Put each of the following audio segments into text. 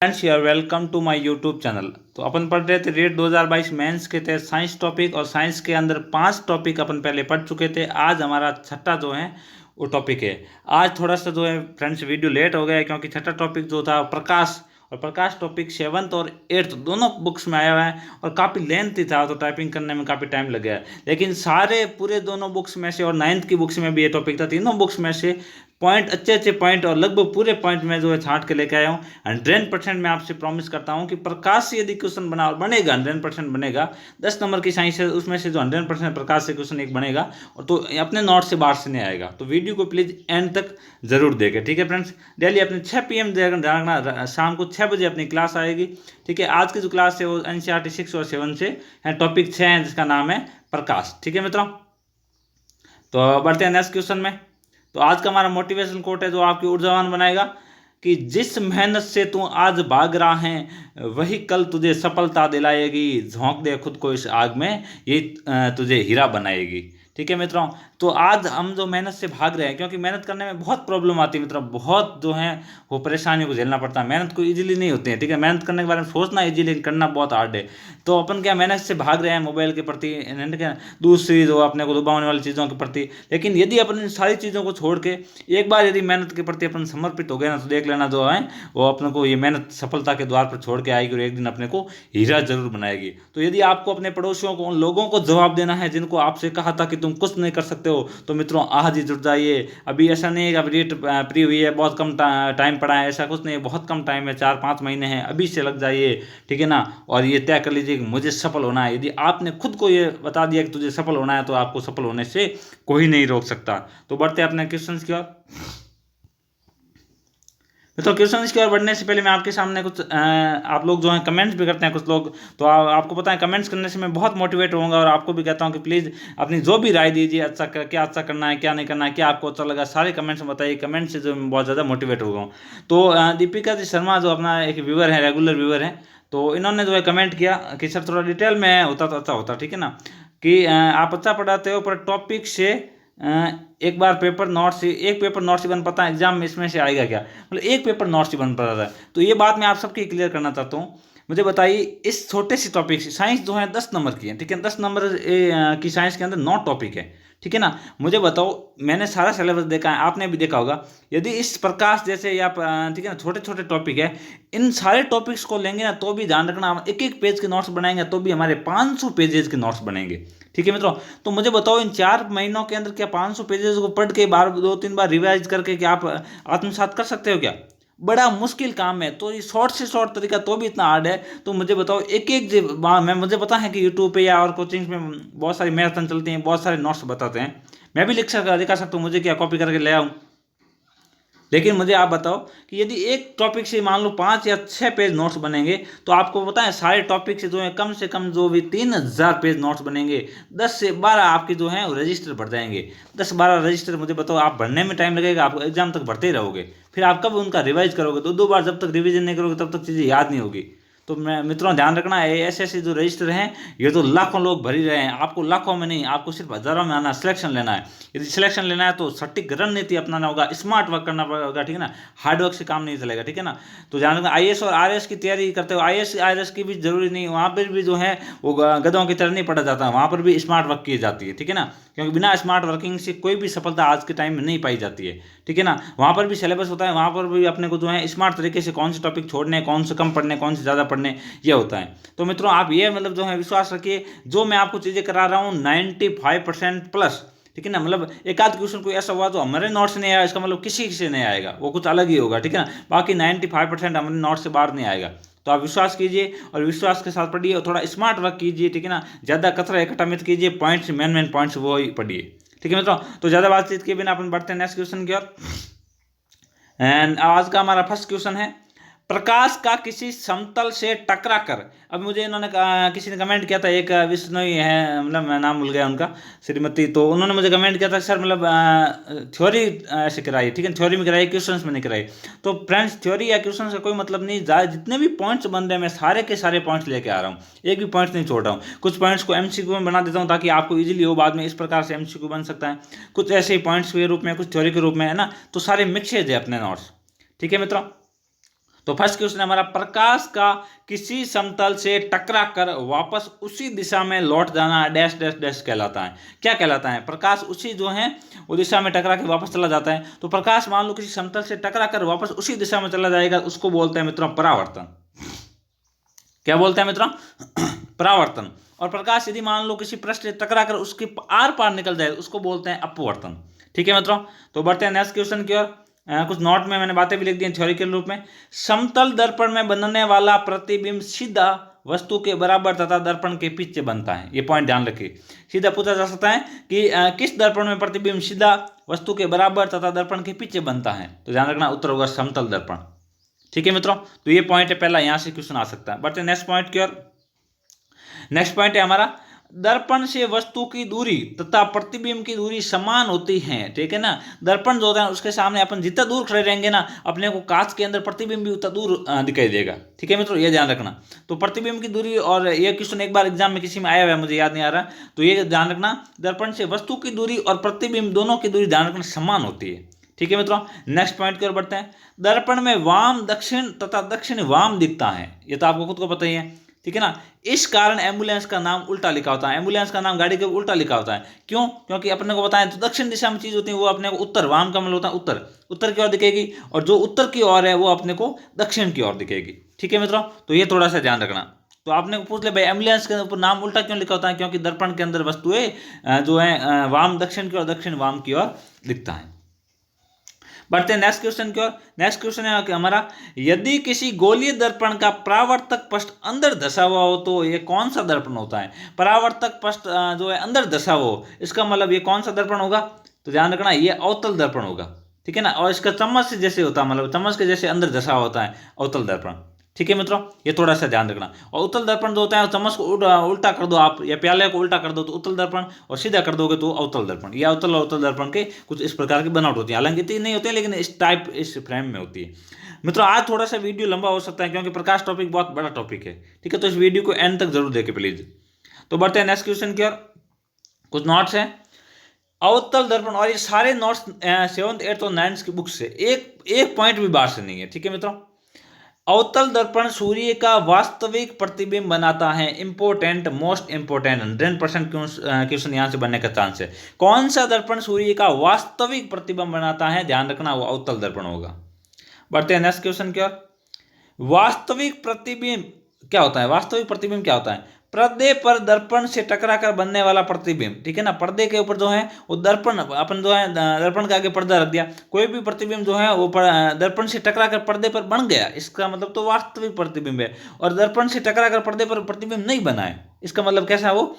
Friends, you are welcome to my YouTube channel. तो अपन पढ़ रहे थे रेट 2022 मेंस के तहत साइंस टॉपिक, और साइंस के अंदर 5 टॉपिक अपन पहले पढ़ चुके थे। आज हमारा छठा जो है वो टॉपिक है। आज थोड़ा सा जो है फ्रेंड्स वीडियो लेट हो गया है, क्योंकि छठा टॉपिक जो था प्रकाश, और प्रकाश टॉपिक 7th और 8th दोनों बुक्स में आया हुआ है, और काफ़ी लेंथी था तो टाइपिंग करने में काफ़ी टाइम लग गया। लेकिन सारे पूरे दोनों बुक्स में से और 9th की बुक्स में भी ये टॉपिक था, तीनों बुक्स में से पॉइंट अच्छे अच्छे पॉइंट और लगभग पूरे पॉइंट में जो है छांट के लेके आया हूँ। 100% मैं आपसे प्रॉमिस करता हूँ कि प्रकाश से यदि क्वेश्चन बना और बनेगा 100% बनेगा। 10 नंबर की साइंस है, उसमें से जो 100% प्रकाश से क्वेश्चन एक बनेगा, और तो अपने नोट से बाहर से नहीं आएगा। तो वीडियो को प्लीज एंड तक जरूर देखें, ठीक है फ्रेंड्स। डेली अपने 6 PM ध्यान रखना, शाम को 6 बजे अपनी क्लास आएगी, ठीक है। आज की जो क्लास है वो NCERT 6 और 7 से है, टॉपिक 6 है जिसका नाम है प्रकाश, ठीक है मित्रों। तो बढ़ते हैं नेक्स्ट क्वेश्चन में। तो आज का हमारा मोटिवेशन कोट है जो आपकी ऊर्जावान बनाएगा, कि जिस मेहनत से तू आज भाग रहा है वही कल तुझे सफलता दिलाएगी। झोंक दे खुद को इस आग में, ये तुझे हीरा बनाएगी, ठीक है मित्रों। तो आज हम जो मेहनत से भाग रहे हैं, क्योंकि मेहनत करने में बहुत प्रॉब्लम आती है मित्रों, बहुत जो है वो परेशानियों को झेलना पड़ता है। मेहनत को इजीली नहीं होती है, ठीक है। मेहनत करने के बारे में सोचना इजीली, लेकिन करना बहुत हार्ड है। तो अपन क्या मेहनत से भाग रहे हैं मोबाइल के प्रति, दूसरी जो अपने को लुभाने वाली चीज़ों के प्रति। लेकिन यदि अपन इन सारी चीज़ों को छोड़ के एक बार यदि मेहनत के प्रति अपन समर्पित हो गए ना, तो देख लेना जो है वो अपने को ये मेहनत सफलता के द्वार पर छोड़ के आएगी, और एक दिन अपने को हीरा जरूर बनाएगी। तो यदि आपको अपने पड़ोसियों को, उन लोगों को जवाब देना है जिनको आपसे कहा था कि तुम कुछ नहीं कर सकते हो, तो मित्रों आज ही जुट जाइए। अभी ऐसा नहीं है कि अभी डेट फ्री हुई है, बहुत कम टाइम पड़ा है, ऐसा कुछ नहीं है, बहुत कम टाइम है, 4-5 महीने हैं, अभी से लग जाइए, ठीक है ना। और ये तय कर लीजिए कि मुझे सफल होना है। यदि आपने खुद को ये बता दिया कि तुझे सफल होना है, तो आपको सफल होने से कोई नहीं रोक सकता। तो बढ़ते हैं अपने क्वेश्चन की ओर। तो क्वेश्चन की ओर बढ़ने से पहले मैं आपके सामने कुछ आप लोग जो हैं कमेंट्स भी करते हैं कुछ लोग, तो आपको पता है कमेंट्स करने से मैं बहुत मोटिवेट होऊंगा, और आपको भी कहता हूं कि प्लीज़ अपनी जो भी राय दीजिए, क्या अच्छा करना है, क्या नहीं करना है, क्या आपको अच्छा लगा, सारे कमेंट्स में बताइए। कमेंट से जो मैं बहुत ज़्यादा मोटिवेट हो गया हूँ। तो दीपिका जी शर्मा जो अपना एक व्यूअर है, रेगुलर व्यूअर है, तो इन्होंने जो है कमेंट किया कि सर थोड़ा डिटेल में होता तो अच्छा होता, ठीक है ना। कि आप अच्छा पढ़ाते हो, पर टॉपिक से एक बार पेपर नोट से, एक पेपर नोट से बन पाता है, एग्जाम में इसमें से आएगा क्या? मतलब एक पेपर नोट से बन पा रहा है। तो ये बात मैं आप सबकी क्लियर करना चाहता हूँ। मुझे बताइए, इस छोटे से टॉपिक से साइंस जो है 10 नंबर की है, ठीक है। 10 नंबर की साइंस के अंदर 9 टॉपिक है, ठीक है ना। मुझे बताओ, मैंने सारा सिलेबस देखा है, आपने भी देखा होगा। यदि इस प्रकाश जैसे या ठीक है ना, छोटे छोटे टॉपिक है, इन सारे टॉपिक्स को लेंगे ना, तो भी ध्यान रखना, हम एक एक पेज के नोट्स बनाएंगे तो भी हमारे 500 पेजेस के नोट्स बनेंगे, ठीक है मित्रों। तो मुझे बताओ, इन 4 महीनों के अंदर क्या 500 पेजेस को पढ़ के बार 2-3 बार रिवाइज करके क्या आप आत्मसात कर सकते हो क्या? बड़ा मुश्किल काम है। तो ये शॉर्ट से शॉर्ट तरीका तो भी इतना हार्ड है। तो मुझे बताओ, एक एक मैं मुझे पता है कि यूट्यूब पे या और कोचिंग में बहुत सारी मैराथन चलती हैं, बहुत सारे नोट्स बताते हैं, मैं भी दिखा सकता हूँ, मुझे क्या कॉपी करके ले आऊँ। लेकिन मुझे आप बताओ कि यदि एक टॉपिक से मान लो 5 या 6 पेज नोट्स बनेंगे, तो आपको पता है सारे टॉपिक से जो है कम से कम जो भी 3000 पेज नोट्स बनेंगे। 10 से 12 आपके जो हैं वो रजिस्टर भर जाएंगे। 10-12 रजिस्टर, मुझे बताओ आप भरने में टाइम लगेगा, आप एग्जाम तक भरते ही रहोगे, फिर आप कब उनका रिवाइज करोगे? 2-2 बार जब तक रिविजन नहीं करोगे तब तक चीज़ें याद नहीं होगी। तो मैं मित्रों ध्यान रखना है, ऐसे ऐसे जो रजिस्टर हैं ये तो लाखों लोग भर ही रहे हैं। आपको लाखों में नहीं, आपको सिर्फ हजारों में आना, सिलेक्शन लेना है। यदि सिलेक्शन लेना है तो सटीक रणनीति अपनाना होगा, स्मार्ट वर्क करना होगा, ठीक है ना। हार्ड वर्क से काम नहीं चलेगा, ठीक है ना। तो ध्यान रखना, IAS और RAS की तैयारी करते हो, IAS IRS की भी जरूरी नहीं, वहाँ पर भी जो है वो गधों की तरह नहीं पढ़ा जाता, वहाँ पर भी स्मार्ट वर्क की जाती है, ठीक है ना। क्योंकि बिना स्मार्ट वर्किंग से कोई भी सफलता आज के टाइम में नहीं पाई जाती है, ठीक है ना। वहाँ पर भी सिलेबस होता है, वहाँ पर भी अपने को जो है स्मार्ट तरीके से कौन से टॉपिक छोड़ने, कौन से कम पढ़ने, कौन से ज़्यादा पढ़ने, ये होता है। तो मित्रों आप ये मतलब जो है विश्वास रखिए, जो मैं आपको चीज़ें करा रहा हूँ 95% प्लस, ठीक है ना। मतलब एक आध क्वेश्चन कोई ऐसा हुआ तो हमारे नोट्स नहीं आया, इसका मतलब किसी से नहीं आएगा, वो कुछ अलग ही होगा, ठीक है ना। बाकी 95% हमारे नोट्स से बाहर नहीं आएगा। तो आप विश्वास कीजिए और विश्वास के साथ पढ़िए, और थोड़ा स्मार्ट वर्क कीजिए, ठीक है ना। ज़्यादा कचरा इकट्ठा मत कीजिए, पॉइंट्स मेन पॉइंट्स वो ही पढ़िए, ठीक है मित्रों। तो ज़्यादा बातचीत के बिना अपन बढ़ते हैं नेक्स्ट क्वेश्चन की ओर। एंड आज का हमारा फर्स्ट क्वेश्चन है, प्रकाश का किसी समतल से टकरा कर। अब मुझे इन्होंने किसी ने कमेंट किया था, एक विष्णु है, मतलब मैं नाम भूल गया उनका, श्रीमती। तो उन्होंने मुझे कमेंट किया था सर मतलब थ्योरी ऐसे कराई, ठीक है, थ्योरी में कराई, क्वेश्चंस में नहीं कराई। तो फ्रेंड्स थ्योरी या क्वेश्चन का कोई मतलब नहीं, जितने भी पॉइंट्स बन रहे हैं मैं सारे के सारे पॉइंट्स लेके आ रहा हूँ, एक भी पॉइंट्स नहीं छोड़ रहा हूँ। कुछ पॉइंट्स को MCQ में बना देता हूँ ताकि आपको ईजिली हो, बाद में इस प्रकार से MCQ बन सकता है, कुछ ऐसे ही पॉइंट्स के रूप में, कुछ थ्योरी के रूप में, है ना। तो सारे मिक्सेज है अपने नोट्स, ठीक है मित्रों। तो फर्स्ट क्वेश्चन है हमारा, प्रकाश का किसी समतल से टकरा कर वापस उसी दिशा में लौट जाना डैश डैश डैश कहलाता है। क्या कहलाता है? प्रकाश उसी जो है वो दिशा में टकरा के वापस चला जाता है। तो प्रकाश मान लो किसी समतल से टकरा कर वापस उसी दिशा में चला जाएगा, उसको बोलते हैं मित्रों परावर्तन। क्या बोलते हैं मित्रों? परावर्तन। और प्रकाश यदि मान लो किसी पृष्ठ से टकरा कर उसके आर पार निकल जाए, उसको बोलते हैं अपवर्तन। ठीक है मित्रों, तो बढ़ते हैं नेक्स्ट क्वेश्चन की ओर। कुछ नोट में मैंने बातें भी लिख दी हैं थ्योरी के रूप में। समतल दर्पण में बनने वाला प्रतिबिंब सीधा वस्तु के बराबर तथा दर्पण के पीछे बनता है। ये पॉइंट ध्यान रखिए। सीधा पूछा जा सकता है कि किस दर्पण में प्रतिबिंब सीधा वस्तु के बराबर तथा दर्पण के पीछे बनता है, तो ध्यान रखना उत्तर होगा समतल दर्पण। ठीक है मित्रों, तो ये पॉइंट है पहला, यहां से क्वेश्चन आ सकता है। बढ़ते हैं नेक्स्ट पॉइंट की ओर। नेक्स्ट पॉइंट है हमारा, दर्पण से वस्तु की दूरी तथा प्रतिबिंब की दूरी समान होती है। ठीक है ना, दर्पण जो होता है उसके सामने अपन जितना दूर खड़े रहेंगे ना, अपने को कांच के अंदर प्रतिबिंब भी उतना दूर दिखाई देगा। ठीक है मित्रों, ये ध्यान रखना। तो प्रतिबिंब की दूरी, और ये क्वेश्चन एक बार एग्जाम में किसी में आया हुआ है, मुझे याद नहीं आ रहा, तो ये ध्यान रखना, दर्पण से वस्तु की दूरी और प्रतिबिंब दोनों की दूरी ध्यान रखना समान होती है। ठीक है मित्रों, नेक्स्ट पॉइंट की ओर बढ़ते हैं। दर्पण में वाम दक्षिण तथा दक्षिण वाम दिखता है, ये तो आपको खुद को पता ही है। ठीक है ना, इस कारण एम्बुलेंस का नाम उल्टा लिखा होता है। एम्बुलेंस का नाम गाड़ी के उल्टा लिखा होता है। क्यों? क्योंकि अपने को बताएं तो दक्षिण दिशा में चीज होती है वो अपने को उत्तर, वाम का मतलब होता है उत्तर, उत्तर की ओर दिखेगी, और जो उत्तर की ओर है वो अपने को दक्षिण की ओर दिखेगी। ठीक है मित्रों, तो ये थोड़ा सा ध्यान रखना। तो आपने को पूछ ले भाई एम्बुलेंस के ऊपर नाम उल्टा क्यों लिखा होता है? क्योंकि दर्पण के अंदर वस्तुएं जो है वाम दक्षिण की ओर, दक्षिण वाम की ओर दिखता है। बढ़ते हैं नेक्स्ट क्वेश्चन की ओर। नेक्स्ट क्वेश्चन है कि हमारा, यदि किसी गोलीय दर्पण का परावर्तक पृष्ठ अंदर धसा हुआ हो तो ये कौन सा दर्पण होता है? परावर्तक पृष्ठ जो है अंदर धसा हो, इसका मतलब ये कौन सा दर्पण होगा? तो ध्यान रखना ये अवतल दर्पण होगा। ठीक है ना, और इसका चम्मच से जैसे होता है, मतलब चम्मच के जैसे अंदर धसा होता है अवतल दर्पण। ठीक है मित्रों, ये थोड़ा सा ध्यान रखना। और उत्तल दर्पण जो होता है, चम्मच को उल्टा कर दो आप, या प्याले को उल्टा कर दो तो उत्तल दर्पण, और सीधा कर दोगे तो अवतल दर्पण। या अवतल और अवतल दर्पण के कुछ इस प्रकार की बनावट होती है, हालांकि इतनी नहीं होती है, लेकिन इस टाइप, इस फ्रेम में होती है। मित्रों, आज थोड़ा सा वीडियो लंबा हो सकता है क्योंकि प्रकाश टॉपिक बहुत बड़ा टॉपिक है। ठीक है, तो इस वीडियो को एंड तक जरूर देखें प्लीज। तो बढ़ते हैं नेक्स्ट क्वेश्चन की ओर। कुछ नोट्स हैं अवतल दर्पण, और ये सारे नोट्स 7th 8th और 9th की बुक से, एक पॉइंट भी बाहर से नहीं है। ठीक है मित्रों, अवतल दर्पण सूर्य का वास्तविक प्रतिबिंब बनाता है। इंपोर्टेंट, मोस्ट इंपोर्टेंट, 100% क्वेश्चन यहां से बनने का चांस है। कौन सा दर्पण सूर्य का वास्तविक प्रतिबिंब बनाता है? ध्यान रखना वो अवतल दर्पण होगा। बढ़ते हैं नेक्स्ट क्वेश्चन की ओर। वास्तविक प्रतिबिंब क्या होता है? वास्तविक प्रतिबिंब क्या होता है? पर्दे पर दर्पण से टकरा कर बनने वाला प्रतिबिंब। ठीक है ना, पर्दे के ऊपर जो है वो दर्पण, अपन जो है दर्पण के आगे पर्दा रख दिया, कोई भी प्रतिबिंब जो है वो दर्पण से टकरा कर पर्दे पर बन गया, इसका मतलब तो वास्तविक प्रतिबिंब है। और दर्पण से टकरा कर पर्दे पर प्रतिबिंब नहीं बना है, इसका मतलब कैसा है? वो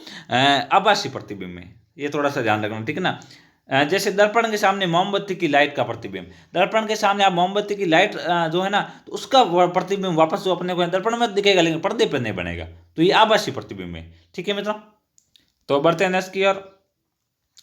आभासी प्रतिबिंब है। ये थोड़ा सा ध्यान रखना। ठीक है ना, जैसे दर्पण के सामने मोमबत्ती की लाइट का प्रतिबिंब, दर्पण के सामने आप मोमबत्ती की लाइट जो है ना, तो उसका प्रतिबिंब वापस जो अपने को दर्पण में दिखेगा, लेकिन पर्दे पर नहीं बनेगा, तो ये आभासी प्रतिबिंब है। ठीक है मित्रों, तो बढ़ते हैं नेक्स्ट की ओर।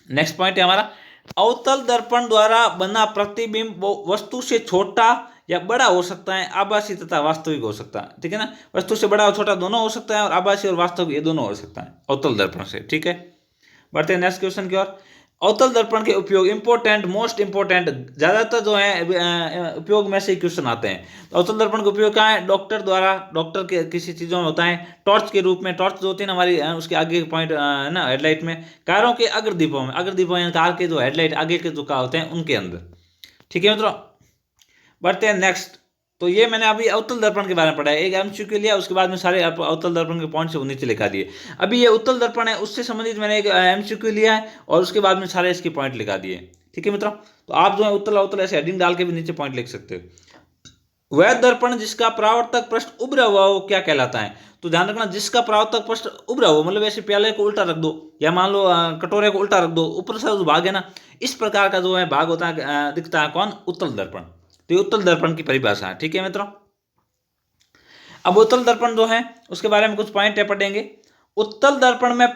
नेक्स्ट पॉइंट है हमारा, अवतल दर्पण द्वारा बना प्रतिबिंब वस्तु से छोटा या बड़ा हो सकता है, आभासी तथा वास्तविक हो सकता है। ठीक है ना, वस्तु से बड़ा और छोटा दोनों हो सकता है, और आभासी और वास्तविक ये दोनों हो सकता है अवतल दर्पण से। ठीक है, बढ़ते हैं नेक्स्ट क्वेश्चन की ओर। अवतल दर्पण के उपयोग, इंपोर्टेंट, मोस्ट इंपोर्टेंट, ज्यादातर जो है उपयोग में से क्वेश्चन आते हैं। तो अवतल दर्पण का उपयोग क्या है? डॉक्टर द्वारा, डॉक्टर के किसी चीजों में होता है, टॉर्च के रूप में, टॉर्च जो होती है ना हमारी, उसके आगे पॉइंट ना हेडलाइट में, कारों के अग्रदीपों में, अग्रदीपों यानी कार के जो हेडलाइट आगे के जो होते हैं उनके अंदर। ठीक है मित्रों, बढ़ते हैं नेक्स्ट। तो ये मैंने अभी अवतल दर्पण के बारे में पढ़ा है, एक एमसीक्यू लिया, उसके बाद में सारे अवतल दर्पण के पॉइंट से वो नीचे लिखा दिए। अभी ये उत्तल दर्पण है, उससे संबंधित मैंने एक एमसीक्यू लिया है, और उसके बाद में सारे इसके पॉइंट लिखा दिए। ठीक है मित्रों, तो आप जो है उत्तल अवतल ऐसे हेडिंग डाल के भी नीचे पॉइंट लिख सकते हो। वह दर्पण जिसका परावर्तक पृष्ठ उभरा हुआ हो क्या कहलाता है? तो ध्यान रखना, जिसका परावर्तक पृष्ठ उभरा हो, मतलब ऐसे प्याले को उल्टा रख दो, या मान लो कटोरे को उल्टा रख दो, ऊपर से जो भाग है ना, इस प्रकार का जो है भाग होता है, दिखता है कौन? उत्तल दर्पण। तो ये उत्तल दर्पण की परिभाषा है। ठीक है मित्रों, अब उत्तल दर्पण जो है उसके बारे में कुछ पॉइंट है पढ़ेंगे। उत्तल दर्पण में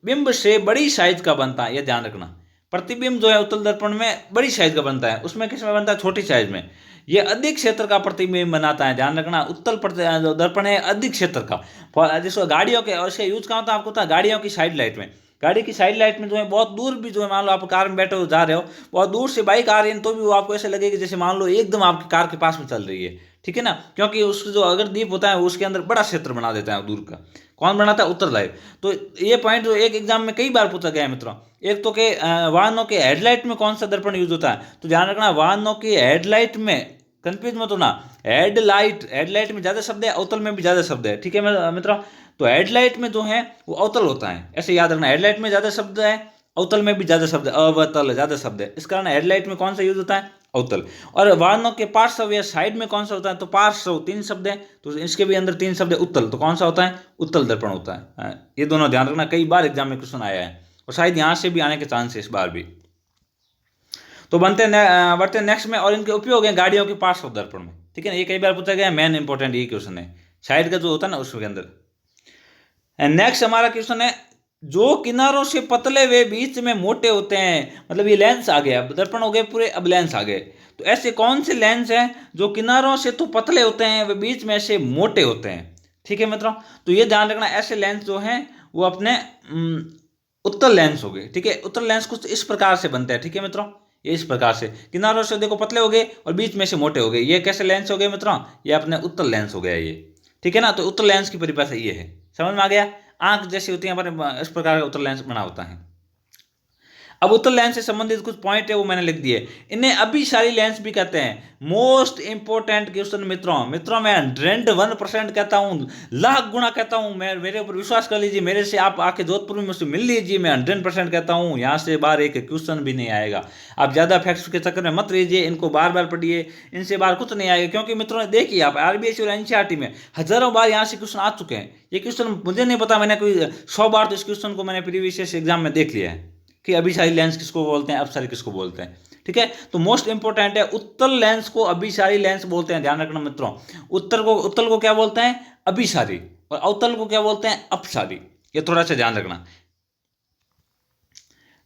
बिंब से बड़ी साइज का बनता है, यह ध्यान रखना। प्रतिबिंब जो है उत्तल दर्पण में बड़ी साइज का बनता है, उसमें किस में बनता है? छोटी साइज में। यह अधिक क्षेत्र का प्रतिबिंब बनाता है, ध्यान रखना। उत्तल जो दर्पण है अधिक क्षेत्र का, जिसको गाड़ियों के, और इसका यूज कहाँ होता है आपको? होता है गाड़ियों की साइड लाइट में। गाड़ी की साइड लाइट में जो है बहुत दूर भी जो है, मान लो आप कार में बैठे हो जा रहे हो, बहुत दूर से बाइक आ रही है तो भी वो आपको ऐसे लगेगी जैसे मान लो एकदम आपकी कार के पास में चल रही है, ठीक है ना, क्योंकि उसका जो अगर दीप होता है उसके अंदर बड़ा क्षेत्र बना देता है दूर का। कौन बनाता है? उत्तरदायी। तो ये पॉइंट जो एक एग्जाम में कई बार पूछा गया है मित्रों। एक तो के वाहनों के हेडलाइट में कौन सा दर्पण यूज होता है, तो ध्यान रखना वाहनों की हेडलाइट में, कंफ्यूज मत होना, हेडलाइट में ज्यादा शब्द है, अवतल में भी ज्यादा शब्द है, ठीक है मित्रों। तो हेडलाइट में जो है वो अवतल होता है, ऐसे याद रखना, हेडलाइट में ज्यादा शब्द है, अवतल में भी ज्यादा शब्द है, अवतल ज्यादा शब्द है, इस कारण हेडलाइट में कौन सा यूज होता है? अवतल। और वाहनों के पार्श्व या साइड में कौन सा होता है, तो पार्श्व 3 शब्द है, तो इसके भी अंदर 3 शब्द है, उत्तल, तो कौन सा होता है? उत्तल दर्पण होता है। ये दोनों ध्यान रखना, कई बार एग्जाम में क्वेश्चन आया है और शायद यहाँ से भी आने के चांस है इस बार भी। तो बढ़ते नेक्स्ट में, और इनके उपयोग है गाड़ियों के पार्श्व दर्पण में, ठीक है ना, ये कई बार पूछा गया, मेन इंपॉर्टेंट ये क्वेश्चन है, साइड का जो होता है ना उसके अंदर। नेक्स्ट हमारा क्वेश्चन है, जो किनारों से पतले वे बीच में मोटे होते हैं, मतलब ये लेंस आ गया, दर्पण हो गए पूरे, अब लेंस आ गए, तो ऐसे कौन से लेंस हैं जो किनारों से तो पतले होते हैं वे बीच में से मोटे होते हैं, ठीक है मित्रों। तो ये ध्यान रखना, ऐसे लेंस जो हैं वो अपने उत्तल लेंस हो गए, ठीक है। उत्तल लेंस कुछ इस प्रकार से बनते हैं, ठीक है मित्रों, ये इस प्रकार से किनारों से देखो पतले हो गए और बीच में से मोटे हो गए, ये कैसे लेंस हो गए मित्रों? ये अपने उत्तल लेंस हो गया ये, ठीक है ना। तो उत्तल लेंस की परिभाषा ये है, समझ में आ गया? आंख जैसी होती है हमारे, इस प्रकार का उत्तल लेंस बना होता है। अब उत्तल लेंस से संबंधित कुछ पॉइंट है वो मैंने लिख दिए, इन्हें अभिसारी लेंस भी कहते हैं। मोस्ट इंपोर्टेंट क्वेश्चन मित्रों मैं 101% कहता हूँ, लाख गुना कहता हूँ, मैं मेरे ऊपर विश्वास कर लीजिए, मेरे से आप आके जोधपुर में मुझसे मिल लीजिए, मैं 100% कहता हूँ, यहाँ से बाहर एक क्वेश्चन भी नहीं आएगा। आप ज्यादा फैक्ट्स के चक्कर में मत रहिए, इनको बार बार पढ़िए, इनसे बाहर कुछ नहीं आएगा, क्योंकि मित्रों देखिए आप आरबीएससी और एनसीईआरटी में हजारों बार यहाँ से क्वेश्चन आ चुके हैं। ये क्वेश्चन मुझे नहीं पता, मैंने कोई 100 बार तो इस क्वेश्चन को मैंने प्रीवियस एग्जाम में देख लिया है कि अभिसारी लेंस किसको बोलते हैं, अपसारी किसको बोलते हैं, ठीक है। तो मोस्ट इंपोर्टेंट है, उत्तल लेंस को अभिसारी लेंस बोलते हैं, ध्यान रखना मित्रों। उत्तल को क्या बोलते हैं? अभिसारी, और अवतल को क्या बोलते हैं? अपसारी, ये थोड़ा सा ध्यान रखना।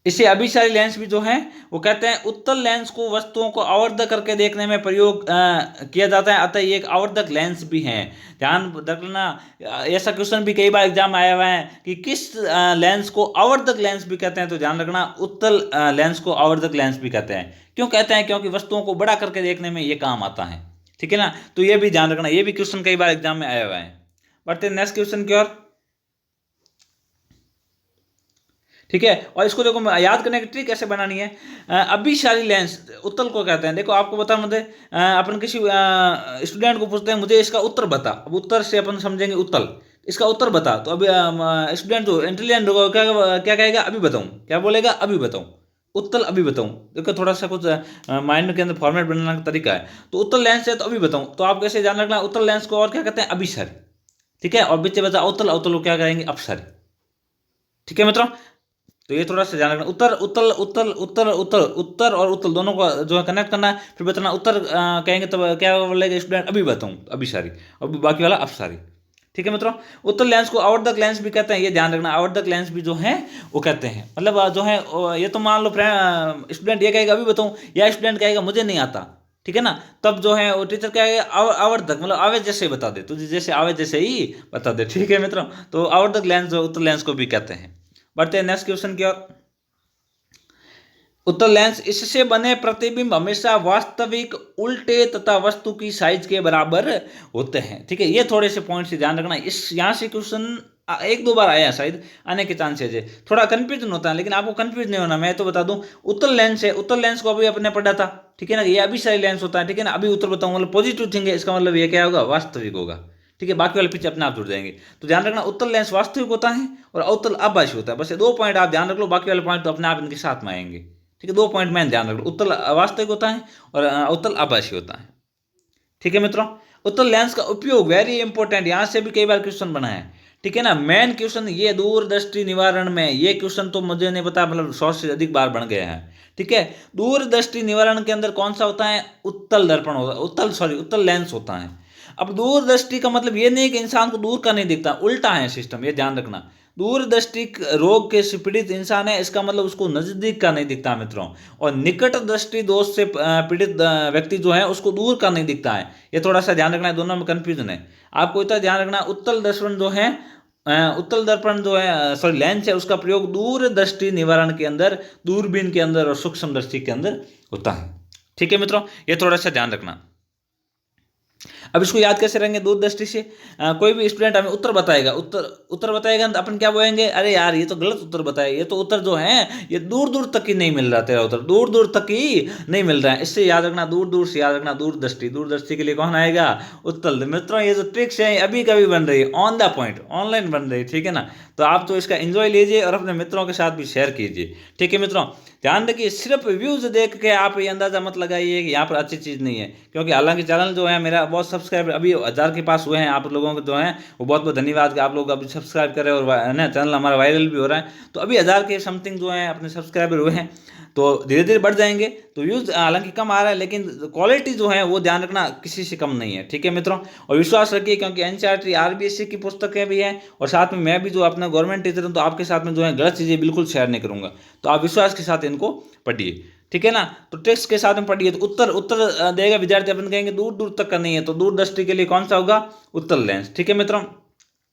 इसे अभिसारी लेंस भी जो है वो कहते हैं, उत्तल लेंस को वस्तुओं को आवर्धक करके देखने में प्रयोग किया जाता है, अतः ये एक आवर्धक लेंस भी है, ध्यान रखना। ऐसा क्वेश्चन भी कई बार एग्जाम आया हुआ है कि किस लेंस को आवर्धक लेंस भी कहते हैं, तो ध्यान रखना उत्तल लेंस को आवर्धक लेंस भी कहते हैं। क्यों कहते हैं? क्योंकि वस्तुओं को बड़ा करके देखने में ये काम आता है, ठीक है ना। तो ये भी ध्यान रखना, ये भी क्वेश्चन कई बार एग्जाम में आया हुआ है। बढ़ते नेक्स्ट क्वेश्चन की ओर, ठीक है। और इसको देखो याद करने की ट्रिक कैसे बनानी है। अभिसारी लेंस उत्तल को कहते हैं, देखो आपको बता, मुझे अपन किसी स्टूडेंट को पूछते हैं मुझे इसका उत्तर बता, अब उत्तर से अपन समझेंगे उत्तल, इसका उत्तर बता, तो अभी स्टूडेंट जो इंटेलिजेंट होगा क्या कहेगा? अभी बताऊं, क्या बोलेगा? अभी बताऊं, उत्तल अभी बताऊं। देखो थोड़ा सा कुछ माइंड के अंदर फॉर्मेट बनाने का तरीका है। तो उत्तल लेंस है तो अभी बताऊं, तो आप कैसे जान रखना, उत्तल लेंस को और क्या कहते हैं? अभिसारी, ठीक है। और बच्चे बचा अवतल, अवतल को क्या कहेंगे? अपसारी, ठीक है मित्रों। तो ये थोड़ा सा ध्यान रखना, उत्तर और उत्तल दोनों को जो है कनेक्ट करना है, फिर बताना उत्तर कहेंगे तब क्या बोलेगा स्टूडेंट? अभी बताऊं, अभिसारी, और बाकी वाला अपसारी, ठीक है मित्रों। उत्तल लेंस को आवर्धक लेंस भी कहते हैं, ये ध्यान रखना, आवर्धक लेंस भी जो है वो कहते हैं, मतलब जो है ये तो मान लो स्टूडेंट ये कहेगा अभी बताऊं, या स्टूडेंट कहेगा मुझे नहीं आता, ठीक है ना, तब जो है वो टीचर क्या कहेगा? आवर्धक, मतलब आवे जैसे बता दे, तुझे जैसे आवे जैसे ही बता दे, ठीक है मित्रों। तो आवर्धक लेंस जो उत्तल लेंस को भी कहते हैं। बढ़ते हैं नेक्स्ट क्वेश्चन की ओर। उत्तल लेंस, इससे बने प्रतिबिंब हमेशा वास्तविक उल्टे तथा वस्तु की साइज के बराबर होते हैं, ठीक है। ये थोड़े से पॉइंट से ध्यान रखना, इस यहाँ से क्वेश्चन 1-2 बार आया, शायद आने के चांसेज है, थोड़ा कंफ्यूजन होता है, लेकिन आपको कंफ्यूज नहीं होना, मैं तो बता दूं। उत्तल लेंस है, उत्तल लेंस को अभी अपने पढ़ा था, ठीक है ना, ये अभिसारी लेंस होता है, ठीक है ना। अभी उत्तर बताऊं, मतलब पॉजिटिव थिंग है, इसका मतलब ये क्या होगा? वास्तविक होगा, ठीक है। बाकी वाले पीछे अपने आप जुड़ जाएंगे। तो ध्यान रखना, उत्तल लेंस वास्तविक होता है और अवतल आभासी होता है, बस ये 2 पॉइंट आप ध्यान रख लो, बाकी वाले पॉइंट तो अपने आप इनके साथ में आएंगे, ठीक है। 2 पॉइंट मैं ध्यान रख लो, उत्तल वास्तविक होता है और अवतल आभासी होता है, ठीक है मित्रों। उत्तल लेंस का उपयोग वेरी इंपॉर्टेंट, यहां से भी कई बार क्वेश्चन बना है, ठीक है ना। मेन क्वेश्चन ये दूरदृष्टि निवारण में, ये क्वेश्चन तो मुझे नहीं पता, मतलब 100 से अधिक बार बन गए हैं, ठीक है। दूरदृष्टि निवारण के अंदर कौन सा होता है? उत्तल दर्पण होता है, उत्तल लेंस होता है। अब दूरदृष्टि का मतलब ये नहीं कि इंसान को दूर का नहीं दिखता, उल्टा है सिस्टम, ये ध्यान रखना। दूरदृष्टि रोग के से पीड़ित इंसान है, इसका मतलब उसको नजदीक का नहीं दिखता मित्रों, और निकट दृष्टि दोष से पीड़ित व्यक्ति जो है उसको दूर का नहीं दिखता है, ये थोड़ा सा ध्यान रखना है, दोनों में कंफ्यूजन है। आपको इतना ध्यान रखना, उत्तल दर्पण जो है उत्तल दर्पण जो है, सॉरी लेंस है, उसका प्रयोग दूरदृष्टि निवारण के अंदर, दूरबीन के अंदर और सूक्ष्म दृष्टि के अंदर होता है। ठीक है मित्रों, ये थोड़ा सा ध्यान रखना। अब इसको याद कैसे रहेंगे दूरदृष्टि से? कोई भी स्टूडेंट हमें उत्तर बताएगा, उत्तर बताएगा तो अपन क्या बोलेंगे, अरे यार ये तो गलत उत्तर बताया, ये तो उत्तर जो है ये दूर दूर तक ही नहीं मिल रहा, तेरा उत्तर दूर दूर तक ही नहीं मिल रहा है। इससे याद रखना, दूर दूर से याद रखना दूरदृष्टि। दूरदृष्टि के लिए कौन आएगा? उत्तर। मित्रों ये जो ट्रिक्स है अभी कभी बन रही है, ऑन द पॉइंट ऑनलाइन बन रही है, ठीक है ना। तो आप तो इसका एंजॉय लीजिए और अपने मित्रों के साथ भी शेयर कीजिए। ठीक है मित्रों, ध्यान रखिए, सिर्फ व्यूज देख के आप ये अंदाजा मत लगाइए कि यहाँ पर अच्छी चीज़ नहीं है, क्योंकि हालांकि चैनल जो है मेरा बहुत सब्सक्राइबर अभी 1000 के पास हुए हैं। आप लोगों के जो हैं वो बहुत बहुत धन्यवाद कि आप लोग अभी सब्सक्राइब कर रहे हैं और ना चैनल हमारा वायरल भी हो रहा है। तो अभी 1000 के समथिंग जो है अपने सब्सक्राइबर हुए हैं, तो धीरे धीरे बढ़ जाएंगे। तो व्यूज हालांकि कम आ रहा है, लेकिन क्वालिटी जो है वो ध्यान रखना किसी से कम नहीं है। ठीक है मित्रों, और विश्वास रखिए, क्योंकि एनसीईआरटी आरबीएससी की पुस्तकें भी हैं और साथ में मैं भी जो अपना गवर्नमेंट टीचर हूँ, तो आपके साथ में जो है गलत चीज़ें बिल्कुल शेयर नहीं करूँगा। तो आप विश्वास के साथ इनको पढ़िए, ठीक है ना। तो टेक्स्ट के साथ में पढ़िए, तो उत्तर देगा विद्यार्थी, अपन कहेंगे दूर दूर तक का नहीं है, तो दूरदृष्टि के लिए कौन सा होगा? उत्तर लेंस। ठीक है मित्रों,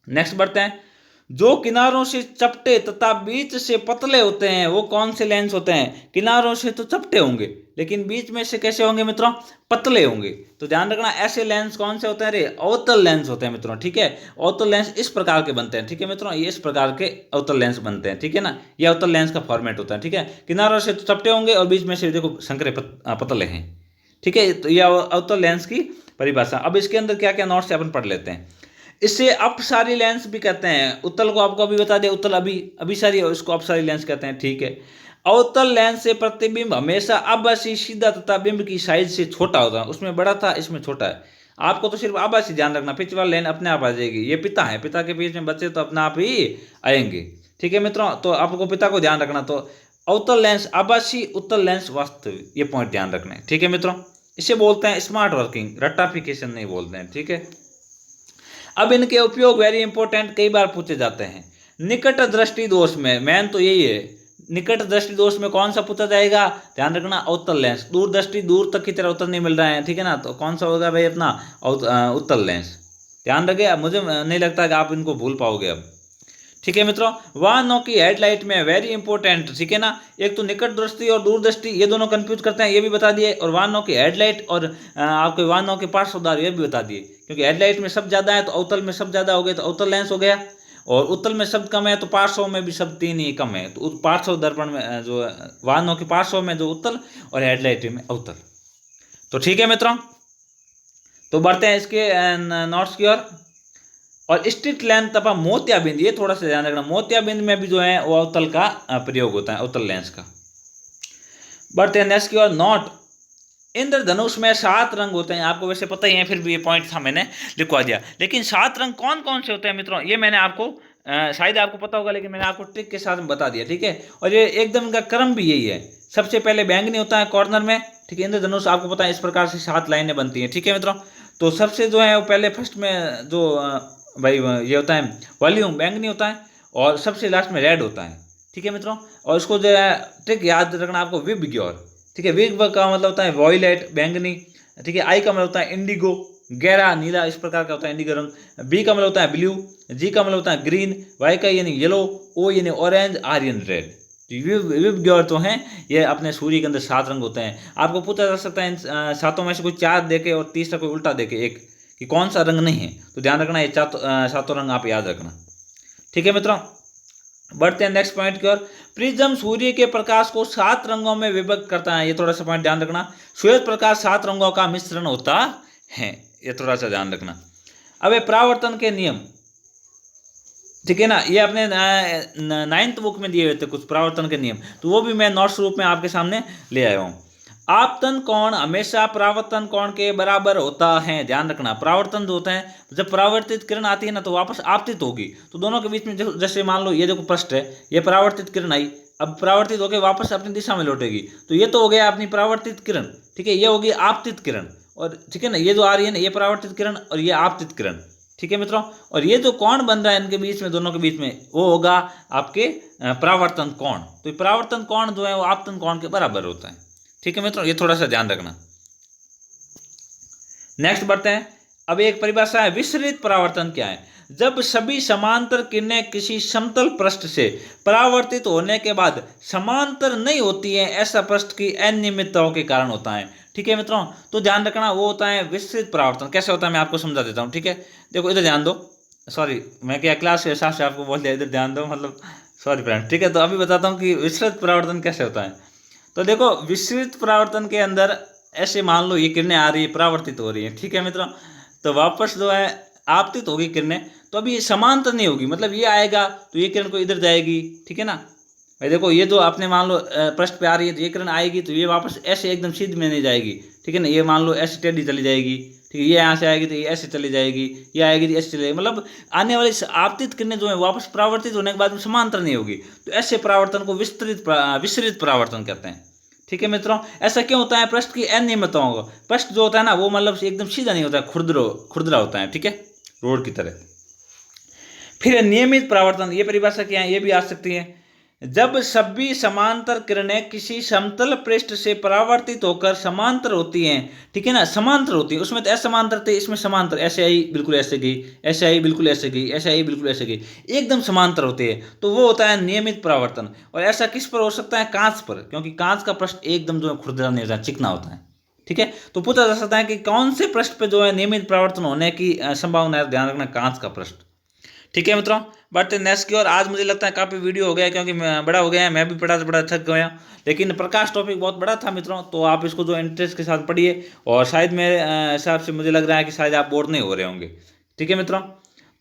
नेक्स्ट बढ़ते हैं। जो किनारों से चपटे तथा बीच से पतले होते हैं वो कौन से लेंस होते हैं? किनारों से तो चपटे होंगे, लेकिन बीच में से कैसे होंगे मित्रों? पतले होंगे। तो ध्यान रखना, ऐसे लेंस कौन से होते हैं? रे अवतल लेंस होते हैं मित्रों। ठीक है, अवतल लेंस इस प्रकार के बनते हैं। ठीक है मित्रों, ये इस प्रकार के अवतल लेंस बनते हैं। ठीक है ना, ये अवतल लेंस का फॉर्मेट होता है। ठीक है, किनारों से तो चपटे होंगे और बीच में से देखो संकरे पतले हैं। ठीक है, तो ये अवतल लेंस की परिभाषा। अब इसके अंदर क्या क्या नोट्स अपन पढ़ लेते हैं। इसे अपसारी लेंस भी कहते हैं। उत्तल को आपको अभी बता दिया, उत्तल अभिसारी है, इसको अपसारी लेंस कहते हैं। ठीक है, अवतल लेंस से प्रतिबिंब हमेशा आभासी सीधा तथा बिंब की साइज से छोटा होता है। उसमें बड़ा था, इसमें छोटा है। आपको तो सिर्फ आभासी ध्यान रखना, पिच वाला लेंस अपने आप आ जाएगी। ये पिता है, पिता के बीच में बच्चे तो अपने आप ही आएंगे। ठीक है मित्रों, तो आपको पिता को ध्यान रखना। तो अवतल लेंस आभासी, उत्तल लेंस वास्तविक, ये पॉइंट ध्यान रखना है। ठीक है मित्रों, इसे बोलते हैं स्मार्ट वर्किंग, रट्टाफिकेशन नहीं बोलते हैं। ठीक है, अब इनके उपयोग वेरी इंपॉर्टेंट कई बार पूछे जाते हैं। निकट दृष्टि दोष में मेन तो यही है, निकट दृष्टि दोष में कौन सा पूछा जाएगा? ध्यान रखना, अवतल लेंस। दूर दृष्टि, दूर तक की तरह उत्तर नहीं मिल रहा है, ठीक है ना, तो कौन सा होगा भाई अपना? उत्तल लेंस। ध्यान रखिए, मुझे नहीं लगता कि आप इनको भूल पाओगे अब। ठीक है मित्रों, वाहनों की हेडलाइट में वेरी इंपॉर्टेंट, ठीक है ना, एक तो निकट दृष्टि और दूर दृष्टि ये दोनों कंफ्यूज करते हैं, ये भी बता दिए। और वाहनों की हेडलाइट और आपके वाहनों के पार्श्वद्वार ये भी बता दिए, क्योंकि हेडलाइट में शब्द ज्यादा है तो अवतल में शब्द ज्यादा हो गए तो अवतल लेंस हो गया, और उत्तल में शब्द कम है तो पार्श्व में भी शब्द 3 ही कम है, तो पार्श्व दर्पण में जो वाहनों के पार्श्व में जो उत्तल और हेडलाइट में अवतल। तो ठीक है मित्रों, तो बढ़ते हैं इसके नोट्स की ओर। और स्ट्रिक्ट लेंस तथा मोतियाबिंद, ये थोड़ा सा ध्यान रखना, मोतियाबिंद में भी जो है वो अवतल का प्रयोग होता है, अवतल लेंस का। बढ़ते हैं नेक्स्ट की ओर। नोट, इंद्रधनुष में 7 रंग होते हैं, आपको वैसे पता ही है, फिर भी ये पॉइंट था मैंने लिखवा दिया। लेकिन 7 रंग कौन कौन से होते हैं मित्रों, ये मैंने आपको शायद आपको पता होगा, लेकिन मैंने आपको ट्रिक के साथ में बता दिया। ठीक है, और ये एकदम इनका क्रम भी यही है। सबसे पहले बैंगनी होता है कॉर्नर में, ठीक है, इंद्रधनुष आपको पता है इस प्रकार से 7 लाइनें बनती हैं। ठीक है मित्रों, तो सबसे जो है वो पहले फर्स्ट में जो भाई ये होता है वॉल्यूम बैंगनी होता है, और सबसे लास्ट में रेड होता है। ठीक है मित्रों, और इसको जो है ट्रिक याद रखना आपको, विबग्योर। ठीक है, विग का मतलब होता है वॉयलेट बैंगनी। ठीक है, आई का मतलब होता है इंडिगो, गहरा नीला, इस प्रकार का होता है इंडिगो रंग। बी का मतलब होता है ब्लू, जी का मतलब होता है ग्रीन, वाई का यानी येलो, ओ यानी ऑरेंज, आर यानी रेड। विबग्योर तो हैं ये अपने सूर्य के अंदर 7 रंग होते हैं। आपको पूछा जा सकता है इन 7 में से कोई 4 देके और तीसरा कोई उल्टा देके एक, कि कौन सा रंग नहीं है, तो ध्यान रखना ये 7 रंग आप याद रखना। ठीक है मित्रों, बढ़ते हैं नेक्स्ट पॉइंट की ओर। प्रिज्म सूर्य के प्रकाश को 7 रंगों में विभक्त करता है, ये थोड़ा सा पॉइंट ध्यान रखना। श्वेत प्रकाश 7 रंगों का मिश्रण होता है, ये थोड़ा सा ध्यान रखना। अब ये परावर्तन के नियम, ठीक है ना, ये अपने 9th बुक में दिए हुए थे कुछ परावर्तन के नियम, तो वो भी मैं नोट्स रूप में आपके सामने ले आया हूँ। आपतन कोण हमेशा परावर्तन कोण के बराबर होता है, ध्यान रखना। परावर्तन जो होता है, जब परावर्तित किरण आती है ना तो वापस आपतित होगी, तो दोनों के बीच में जैसे मान लो ये देखो पृष्ठ है, ये परावर्तित किरण आई, अब परावर्तित होकर वापस अपनी दिशा में लौटेगी, तो ये तो हो गया अपनी परावर्तित किरण। ठीक है, ये होगी आपतित किरण, और ठीक है ना, ये जो आ रही है ना ये परावर्तित किरण और ये आपतित किरण। ठीक है मित्रों, और ये जो कोण बन रहा है इनके बीच में, दोनों के बीच में, वो होगा आपके परावर्तन कोण। तो परावर्तन कोण जो है वो आपतन कोण के बराबर होता है। ठीक है मित्रों, ये थोड़ा सा ध्यान रखना। नेक्स्ट बढ़ते हैं। अब एक परिभाषा है, विसरित परावर्तन क्या है? जब सभी समांतर किरणें किसी समतल पृष्ठ से परावर्तित होने के बाद समांतर नहीं होती है, ऐसा पृष्ठ की अनियमितताओं के कारण होता है। ठीक है मित्रों, तो ध्यान रखना, वो होता है विसरित परावर्तन। कैसे होता है मैं आपको समझा देता हूँ। ठीक है, देखो इधर ध्यान दो, सॉरी मैं क्या क्लास के हिसाब से आपको बोल दिया, इधर ध्यान दो, मतलब सॉरी फ्रेंड। ठीक है, तो अभी बताता हूँ कि विसरित परावर्तन कैसे होता है। तो देखो, विसरित परावर्तन के अंदर ऐसे मान लो ये किरणें आ रही है, परावर्तित हो रही है। ठीक है मित्रों, तो वापस जो है आपतित होगी किरणें, तो अभी ये समांतर नहीं होगी, मतलब ये आएगा तो ये किरण को इधर जाएगी। ठीक है ना भाई, देखो ये जो आपने मान लो पृष्ठ पे आ रही है, तो ये किरण आएगी तो ये वापस ऐसे एकदम सीध में नहीं जाएगी। ठीक है ना, ये मान लो ऐसे टेढ़ी चली जाएगी। ठीक है, ये यहाँ से आएगी तो ये ऐसे चली जाएगी, ये आएगी तो ऐसे चली जाएगी, मतलब आने वाली आपतित किरणें जो है वापस परावर्तित होने के बाद में समांतर नहीं होगी। तो ऐसे परावर्तन को विसरित परावर्तन कहते हैं। ठीक है मित्रों, ऐसा क्यों होता है? पृष्ठ की अनियमितताओं को, पृष्ठ जो होता है ना वो मतलब एकदम सीधा नहीं होता है, खुरदरा होता है। ठीक है, रोड की तरह। फिर नियमित परावर्तन, ये परिभाषा क्या है, ये भी आ सकती है। जब सभी समांतर किरणें किसी समतल पृष्ठ से परावर्तित होकर समांतर होती हैं। ठीक है ना, समांतर होती है, उसमें तो असमांतर थे, इसमें समांतर, ऐसे आई बिल्कुल ऐसे गई, ऐसे आई बिल्कुल ऐसे गई, ऐसे आई बिल्कुल ऐसे गई, एकदम समांतर होती है, तो वो होता है नियमित परावर्तन। और ऐसा किस पर हो सकता है? कांच पर, क्योंकि कांच का पृष्ठ एकदम जो है खुरदरा नहीं होता, चिकना होता है। ठीक है, तो पूछा जा सकता है कि कौन से पृष्ठ पे जो है नियमित परावर्तन होने की संभावना है? ध्यान रखना, कांच का पृष्ठ। ठीक है मित्रों, बढ़ते नेक्स्ट की ओर। आज मुझे लगता है काफ़ी वीडियो हो गया, क्योंकि मैं बड़ा हो गया है, मैं भी पढ़ा बड़ा थक गया, लेकिन प्रकाश टॉपिक बहुत बड़ा था मित्रों, तो आप इसको जो इंटरेस्ट के साथ पढ़िए, और शायद मेरे हिसाब से मुझे लग रहा है कि शायद आप बोर नहीं हो रहे होंगे। ठीक है मित्रों,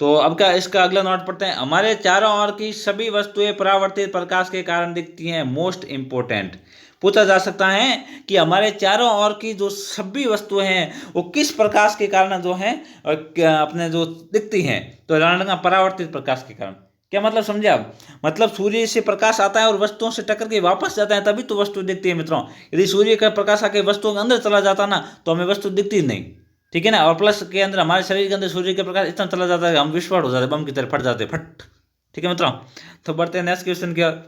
तो अब का इसका अगला नोट पढ़ते हैं। हमारे चारों ओर की सभी वस्तुएं परावर्तित प्रकाश के कारण दिखती हैं। मोस्ट इंपोर्टेंट पूछा जा सकता है कि हमारे चारों ओर की जो सभी वस्तुएं हैं वो किस प्रकाश के कारण जो है अपने जो दिखती हैं? तो ध्यान रखना, परावर्तित प्रकाश के कारण। क्या मतलब समझे आप? मतलब सूर्य से प्रकाश आता है और वस्तुओं से टक्कर के वापस जाता है, तभी तो वस्तु दिखती है मित्रों। यदि सूर्य का प्रकाश आके वस्तुओं के अंदर चला जाता ना, तो हमें वस्तु दिखती नहीं। ठीक है ना, और प्लस के अंदर हमारे शरीर के अंदर सूर्य का प्रकाश इतना चला जाता है कि हम विस्फोट हो जाते हैं, बम की तरह फट जाते हैं, फट। ठीक है मित्रों, तो बढ़ते हैं नेक्स्ट क्वेश्चन की ओर।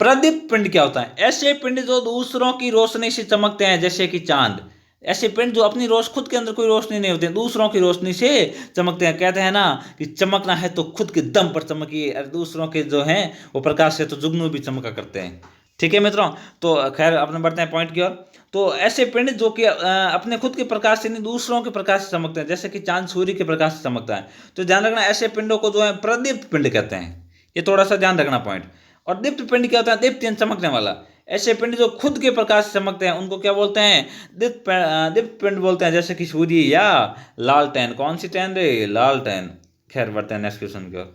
प्रदीप्त पिंड क्या होता है? ऐसे पिंड जो दूसरों की रोशनी से चमकते हैं, जैसे कि चांद। ऐसे पिंड जो अपनी खुद के अंदर कोई रोशनी नहीं होती, दूसरों की रोशनी से चमकते हैं। कहते हैं ना कि चमकना है तो खुद के दम पर चमकिए, और दूसरों के जो हैं वो प्रकाश से तो जुगनू भी चमका करते हैं। ठीक है मित्रों, तो खैर अपने बढ़ते हैं पॉइंट की ओर। तो ऐसे पिंड जो कि अपने खुद के प्रकाश से नहीं, दूसरों के प्रकाश से चमकते हैं, जैसे कि चांद सूर्य के प्रकाश से चमकता है। तो ध्यान रखना, ऐसे पिंडों को जो है प्रदीप्त पिंड कहते हैं। ये थोड़ा सा ध्यान रखना पॉइंट। और दीप्त पिंड क्या होता है? दीप्त यानी चमकने वाला। ऐसे पिंड जो खुद के प्रकाश से चमकते हैं उनको क्या बोलते हैं? दीप्त पिंड बोलते हैं, जैसे कि सूर्य या लालटेन। कौन सी टेन रे? लालटेन। खैर बढ़ते हैं नेक्स्ट क्वेश्चन की ओर।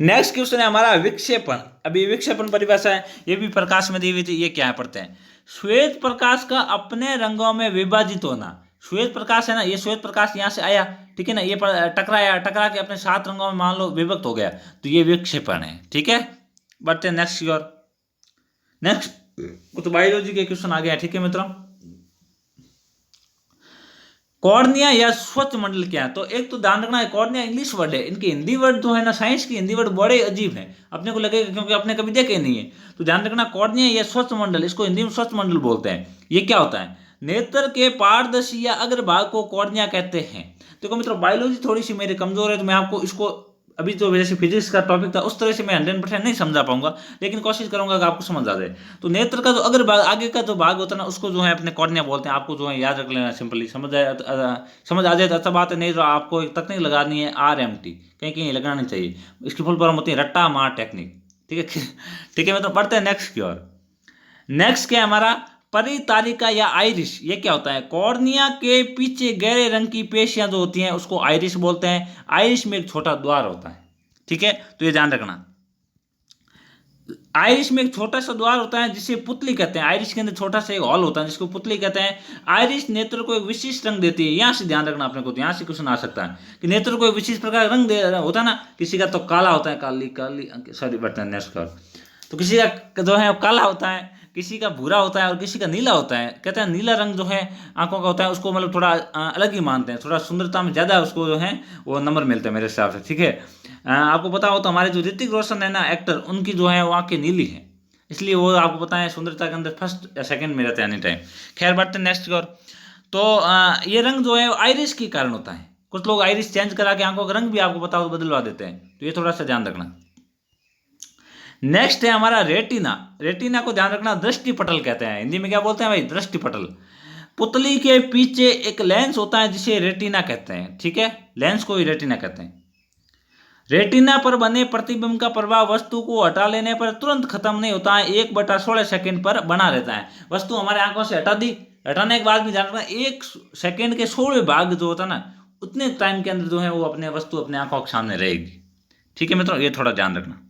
नेक्स्ट क्वेश्चन है हमारा विक्षेपण। अभी विक्षेपण परिभाषा है, ये भी प्रकाश में दी हुई थी। ये क्या है पढ़ते हैं। श्वेत प्रकाश का अपने रंगों में विभाजित होना। श्वेत प्रकाश है ना, ये श्वेत प्रकाश यहाँ से आया, ठीक है ना, ये टकराया, टकरा के अपने 7 रंगों में मान लो विभक्त हो गया, तो ये विक्षेपण है। ठीक है, बढ़ते हैं नेक्स्ट की ओर। नेक्स्ट तो बायोलॉजी के क्वेश्चन आ गया। ठीक है मित्रों, कॉर्निया या स्वच्छ मंडल क्या है? तो एक तो ध्यान रखना है, कॉर्निया इंग्लिश वर्ड है, इनके हिंदी वर्ड जो है ना, साइंस की हिंदी वर्ड बड़े अजीब है, अपने को लगेगा क्योंकि अपने कभी देखे नहीं है। तो ध्यान रखना, कॉर्निया या स्वच्छ मंडल, इसको हिंदी में स्वच्छ मंडल बोलते हैं। ये क्या होता है? नेत्र के पारदर्शी या अग्रभाग को कॉर्निया कहते हैं। देखो मित्रों, बायोलॉजी थोड़ी सी मेरी कमजोर है, तो मैं आपको इसको अभी तो जैसे फिजिक्स का टॉपिक था उस तरह से मैं 100% नहीं समझा पाऊंगा, लेकिन कोशिश करूंगा कि आपको समझ आ जाए। तो नेत्र का जो अगर भाग, आगे का जो भाग होता है ना, उसको जो है अपने कॉर्निया बोलते हैं। आपको जो है याद रख लेना, सिंपली समझ आ जाए तो अच्छा बात है, नहीं तो आपको एक तकनीक लगानी है, RMT, कहीं कहीं लगानी चाहिए। इसकी फुल फॉर्म होती है रट्टा मार टेक्निक। ठीक है, ठीक है, मैं तो पढ़ते हैं नेक्स्ट की ओर। नेक्स्ट क्या है हमारा? परितारिका या आइरिश। ये क्या होता है? कॉर्निया के पीछे गहरे रंग की पेशियां जो होती हैं उसको आइरिश बोलते हैं। आइरिश में एक छोटा द्वार होता है। ठीक है, तो ये ध्यान रखना, आइरिश में एक छोटा सा द्वार होता है जिसे पुतली कहते हैं। आइरिश के अंदर छोटा सा एक हॉल होता है जिसको पुतली कहते हैं। आइरिश नेत्र को एक विशिष्ट रंग देती है। यहाँ से ध्यान रखना अपने को, तो यहाँ से क्वेश्चन आ सकता है कि नेत्र को एक विशिष्ट प्रकार का रंग होता है ना, किसी का तो काला होता है, Kali Kali, sorry button next कर, तो किसी का जो है काला होता है, किसी का भूरा होता है और किसी का नीला होता है। कहते हैं नीला रंग जो है आंखों का होता है, उसको मतलब थोड़ा अलग ही मानते हैं, थोड़ा सुंदरता में ज़्यादा उसको जो है वो नंबर मिलते हैं मेरे हिसाब से। ठीक है, आपको पता हो तो हमारे जो ऋतिक रोशन है ना एक्टर, उनकी जो है वो आंखें नीली है, इसलिए वो आपको पता है सुंदरता के अंदर फर्स्ट या सेकंड में रहते हैं एनी टाइम। खैर बढ़ते हैं नेक्स्ट की ओर। तो ये रंग जो है आइरिस के कारण होता है। कुछ लोग आइरिस चेंज करा के आंखों का रंग भी आपको पता हो तो बदलवा देते हैं, तो ये थोड़ा सा ध्यान रखना। नेक्स्ट है हमारा रेटिना। रेटिना को ध्यान रखना, दृष्टि पटल कहते हैं, हिंदी में क्या बोलते हैं भाई, दृष्टि पटल। पुतली के पीछे एक लेंस होता है जिसे रेटिना कहते हैं, ठीक है, लेंस को ही रेटिना कहते हैं। रेटिना पर बने प्रतिबिंब का प्रभाव वस्तु को हटा लेने पर तुरंत खत्म नहीं होता है, 1/16 सेकंड पर बना रहता है। वस्तु हमारे आंखों से हटा दी, हटाने के बाद भी ध्यान रखना 1 सेकंड के 16वें भाग जो होता है ना, उतने टाइम के अंदर जो है वो अपने वस्तु अपने आंखों के सामने रहेगी, ठीक है मित्रों, ये थोड़ा ध्यान रखना।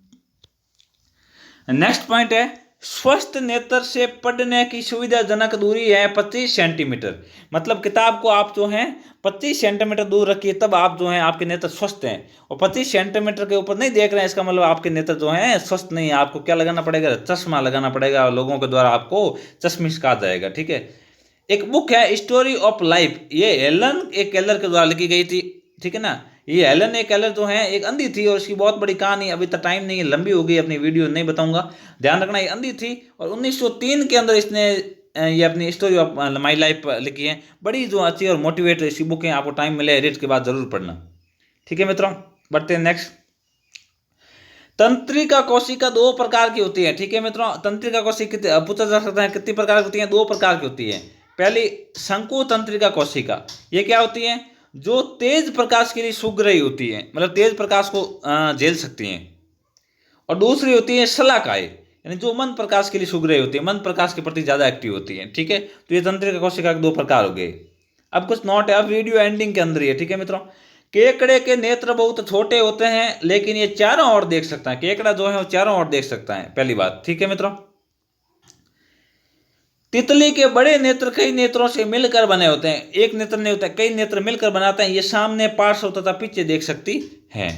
नेक्स्ट पॉइंट है, स्वस्थ नेत्र से पढ़ने की सुविधाजनक दूरी है 25 सेंटीमीटर। मतलब किताब को आप जो है 25 सेंटीमीटर दूर रखिए, तब आप जो है आपके नेत्र स्वस्थ हैं। और 25 सेंटीमीटर के ऊपर नहीं देख रहे हैं, इसका मतलब आपके नेत्र जो है स्वस्थ नहीं है। आपको क्या लगाना पड़ेगा, चश्मा लगाना पड़ेगा, और लोगों के द्वारा आपको चश्मिश कहा जाएगा, ठीक है। एक बुक है स्टोरी ऑफ लाइफ, ये हेलन एक केलर के द्वारा लिखी गई थी, ठीक है ना। ये हेलन ए केलर जो है एक अंधी थी, और उसकी बहुत बड़ी कहानी, अभी तक टाइम नहीं है, लंबी हो गई, अपनी वीडियो नहीं बताऊंगा, ध्यान रखना। ये अंधी थी और 1903 के अंदर इसने ये अपनी स्टोरी ऑफ माई लाइफ लिखी है। बड़ी जो अच्छी और मोटिवेट ऐसी बुक है, आपको टाइम मिले रीड के बाद जरूर पढ़ना, ठीक है मित्रों। बढ़ते हैं नेक्स्ट। तंत्रिका कोशिका 2 प्रकार की होती है, ठीक है मित्रों। तंत्रिका कोशिका पूछा जा सकता है कितनी प्रकार की होती है, 2 प्रकार की होती है। पहली शंकु तंत्रिका कोशिका, ये क्या होती है, जो तेज प्रकाश के लिए सूख रही होती है, मतलब तेज प्रकाश को झेल सकती हैं। और दूसरी होती है शलाकाएं, यानी जो मंद प्रकाश के लिए सूख रही होती है, मंद प्रकाश के प्रति ज्यादा एक्टिव होती है, ठीक है। तो ये तंत्रिका कोशिका के 2 प्रकार हो गए। अब कुछ नोट है, अब वीडियो एंडिंग के अंदर ही है, ठीक है मित्रों। केकड़े के नेत्र बहुत छोटे होते हैं, लेकिन ये चारों ओर देख सकता है। केकड़ा जो है वो चारों ओर देख सकता है, पहली बात, ठीक है मित्रों। तितली के बड़े नेत्र कई नेत्रों से मिलकर बने होते हैं, एक नेत्र नहीं होता, कई नेत्र मिलकर बनाते हैं। ये सामने, पार्श्व तथा पीछे देख सकती है।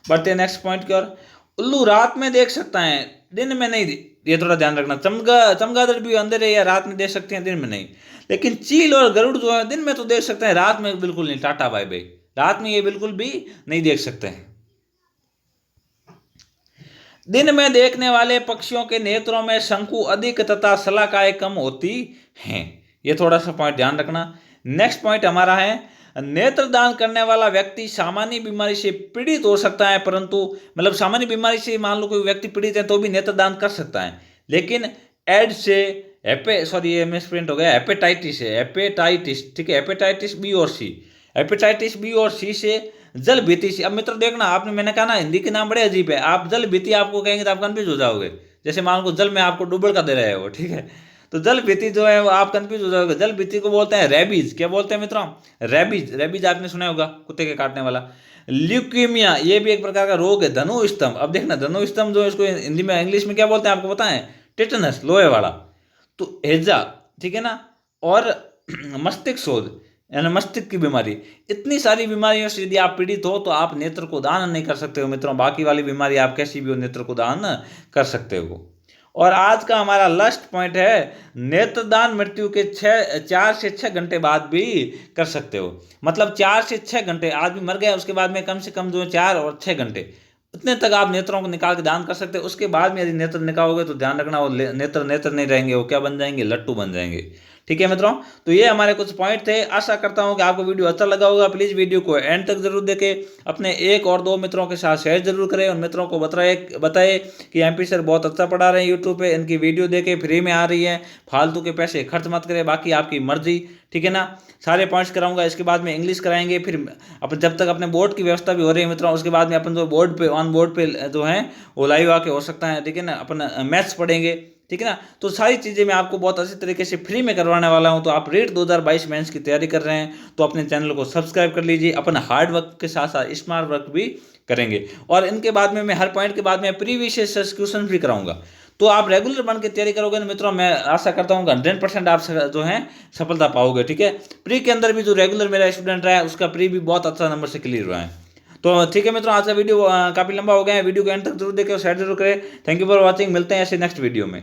बढ़ते हैं नेक्स्ट पॉइंट की ओर। उल्लू रात में देख सकता है, दिन में नहीं, ये थोड़ा ध्यान रखना। चमगादड़ भी अंधेरे या रात में देख सकते हैं, दिन में नहीं। लेकिन चील और गरुड़ जो है दिन में तो देख सकते हैं, रात में बिल्कुल नहीं। टाटा बाय बाय, रात में ये बिल्कुल भी नहीं देख सकते हैं। दिन में देखने वाले पक्षियों के नेत्रों में शंकु अधिक तथा शलाकाएं कम होती हैं, ये थोड़ा सा पॉइंट ध्यान रखना। नेक्स्ट पॉइंट हमारा है, नेत्रदान करने वाला व्यक्ति सामान्य बीमारी से पीड़ित हो सकता है, परंतु मतलब सामान्य बीमारी से मान लो कोई व्यक्ति पीड़ित है तो भी नेत्रदान कर सकता है। लेकिन एड्स से ये मिसप्रिंट हो गया, हेपेटाइटिस, ठीक है, हेपेटाइटिस बी और सी, हेपेटाइटिस बी और सी से जल भीति से। अब मित्र देखना, आपने मैंने कहा ना हिंदी के नाम बड़े अजीब है। आप जल भीति आपको कहेंगे तो आप कंफ्यूज हो जाओगे। जैसे मान लो जल में आपको डुबड़ का दे रहे हो, ठीक है, तो जल भीति जो है वो आप कंफ्यूज हो जाओगे। जल भीति को बोलते हैं रेबीज। क्या बोलते हैं मित्रों, रेबीज। रेबीज आपने सुना होगा, कुत्ते के काटने वाला। ल्यूकीमिया, ये भी एक प्रकार का रोग है। धनुस्तंभ, अब देखना धनुस्तंभ जो है इसको हिंदी में इंग्लिश में क्या बोलते हैं आपको पता है, टेटनस, लोहे वाला। तो हेजा, ठीक है ना, और मस्तिष्क शोध यानी मस्तिष्क की बीमारी। इतनी सारी बीमारियों से यदि आप पीड़ित हो तो आप नेत्र को दान नहीं कर सकते हो मित्रों। बाकी वाली बीमारी आप कैसी भी हो, नेत्र को दान कर सकते हो। और आज का हमारा लास्ट पॉइंट है, नेत्रदान मृत्यु के 4 से 6 घंटे बाद भी कर सकते हो। मतलब 4 से 6 घंटे, आदमी मर गया उसके बाद में कम से कम जो है 4 और 6 घंटे उतने तक आप नेत्रों को निकाल के दान कर सकते हो। उसके बाद में यदि नेत्र निकालोगे तो ध्यान रखना वो नेत्र नहीं रहेंगे, वो क्या बन जाएंगे, लट्टू बन जाएंगे, ठीक है मित्रों। तो ये हमारे कुछ पॉइंट थे। आशा करता हूँ कि आपको वीडियो अच्छा लगा होगा। प्लीज़ वीडियो को एंड तक जरूर देखें, अपने 1 और 2 मित्रों के साथ शेयर जरूर करें। उन मित्रों को बताए कि MP सर बहुत अच्छा पढ़ा रहे हैं यूट्यूब पे, इनकी वीडियो देखें, फ्री में आ रही है, फालतू के पैसे खर्च मत करें, बाकी आपकी मर्जी, ठीक है ना। सारे पॉइंट्स कराऊंगा, इसके बाद में इंग्लिश कराएंगे, फिर अपन जब तक अपने बोर्ड की व्यवस्था भी हो रही है मित्रों, उसके बाद में अपन जो बोर्ड पे ऑन बोर्ड पे जो है वो लाइव आके हो सकता है, ठीक है ना। अपन मैथ्स पढ़ेंगे, ठीक है ना। तो सारी चीज़ें मैं आपको बहुत अच्छी तरीके से फ्री में करवाने वाला हूं। तो आप रेट 2022 मेंस की तैयारी कर रहे हैं तो अपने चैनल को सब्सक्राइब कर लीजिए। अपन हार्ड वर्क के साथ साथ स्मार्ट वर्क भी करेंगे, और इनके बाद में मैं हर पॉइंट के बाद में प्रीवियस क्वेश्चन भी कराऊंगा। तो आप रेगुलर बन के तैयारी करोगे ना मित्रों, मैं आशा करता हूँ 100% आप जो है सफलता पाओगे, ठीक है। प्री के अंदर भी जो रेगुलर मेरा स्टूडेंट रहा है उसका प्री भी बहुत अच्छा नंबर से क्लियर हुआ है। तो ठीक है मित्रों, आज का वीडियो काफ़ी लंबा हो गया है। वीडियो को एंड तक जरूर देखें और शेयर जरूर करें। थैंक यू फॉर वॉचिंग, मिलते हैं ऐसे नेक्स्ट वीडियो में।